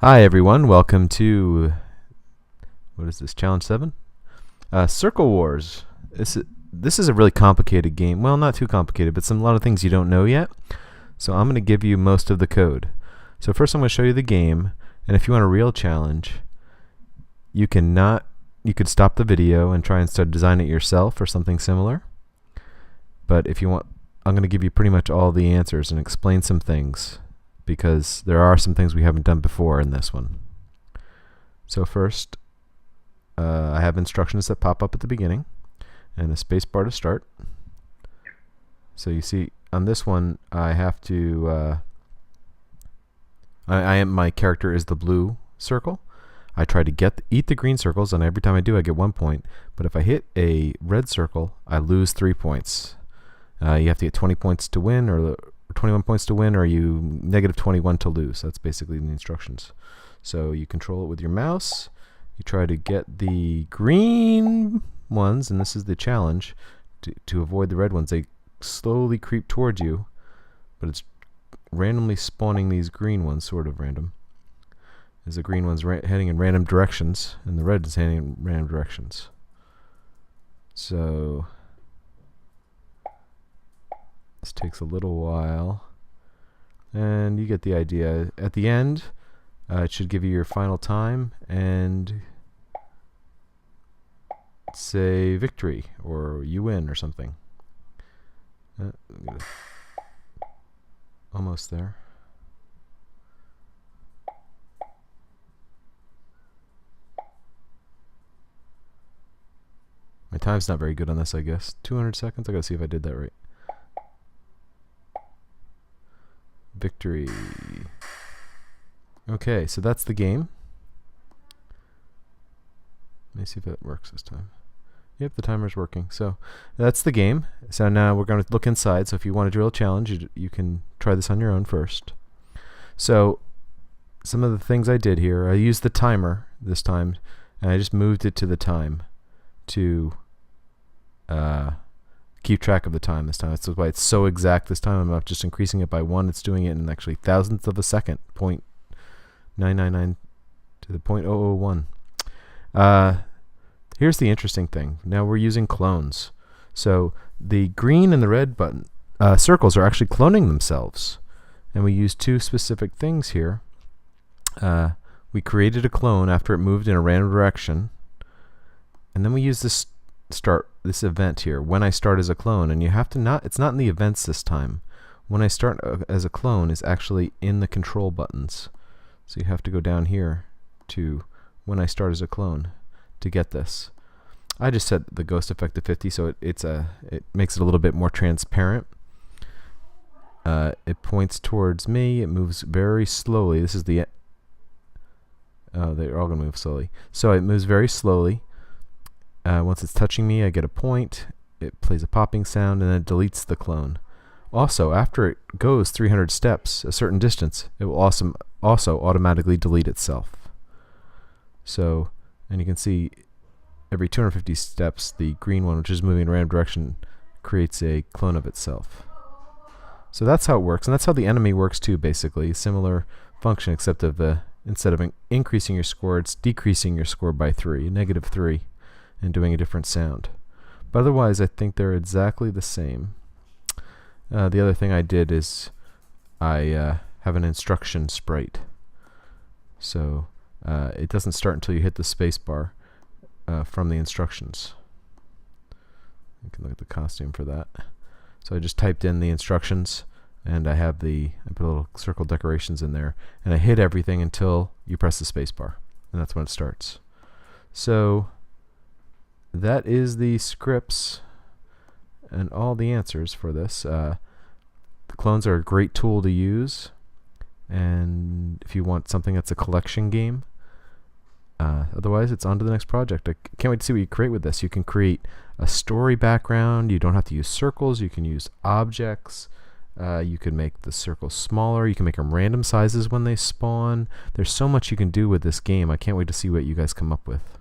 Hi everyone, welcome to, what is this, Challenge 7? Circle Wars. This is a really complicated game. Well, not too complicated, but a lot of things you don't know yet. So I'm going to give you most of the code. So first I'm going to show you the game, and if you want a real challenge, you could stop the video and try and start design it yourself or something similar. But if you want, I'm going to give you pretty much all the answers and explain some things, because there are some things we haven't done before in this one. So first, I have instructions that pop up at the beginning and a space bar to start. So you see on this one I have to my character is the blue circle. I try to eat the green circles, and every time I do I get 1 point, but if I hit a red circle I lose 3 points. You have to get 20 points to win, or 21 points to win, or you negative 21 to lose. That's basically the instructions. So you control it with your mouse. You try to get the green ones, and this is the challenge, to avoid the red ones. They slowly creep towards you, but it's randomly spawning these green ones, sort of random. As the green one's heading in random directions, and the red is heading in random directions. So this takes a little while, and you get the idea. At the end, it should give you your final time and say victory, or you win, or something. Almost there. My time's not very good on this, I guess. 200 seconds? I gotta see if I did that right. Victory. Okay, so that's the game. Let me see if it works this time. Yep, the timer's working. So that's the game. So now we're going to look inside. So if you want to do a real challenge, you can try this on your own first. So some of the things I did here, I used the timer this time, and I just moved it to the time to keep track of the time this time. That's why it's so exact this time. I'm not just increasing it by 1. It's doing it in actually thousandths of a second, 0.999 to the 0.001. Here's the interesting thing. Now we're using clones. So the green and the red button circles are actually cloning themselves, and we use 2 specific things here. We created a clone after it moved in a random direction, and then we use this event here, when I start as a clone, and you have to it's not in the events this time. When I start as a clone is actually in the control buttons. So you have to go down here to when I start as a clone to get this. I just set the ghost effect to 50, so it makes it a little bit more transparent. It points towards me. It moves very slowly. This is they're all gonna move slowly. So it moves very slowly. Once it's touching me, I get a point. It plays a popping sound, and then it deletes the clone. Also, after it goes 300 steps, a certain distance, it will also automatically delete itself. So, and you can see every 250 steps, the green one, which is moving in a random direction, creates a clone of itself. So that's how it works, and that's how the enemy works too, basically. Similar function, except instead of increasing your score, it's decreasing your score by 3, -3. And doing a different sound. But otherwise I think they're exactly the same. The other thing I did is I have an instruction sprite. So it doesn't start until you hit the space bar from the instructions. You can look at the costume for that. So I just typed in the instructions, and I put little circle decorations in there, and I hit everything until you press the space bar, and that's when it starts. So that is the scripts and all the answers for this. The clones are a great tool to use, and if you want something that's a collection game. Otherwise, it's on to the next project. I can't wait to see what you create with this. You can create a story background. You don't have to use circles. You can use objects. You can make the circles smaller. You can make them random sizes when they spawn. There's so much you can do with this game. I can't wait to see what you guys come up with.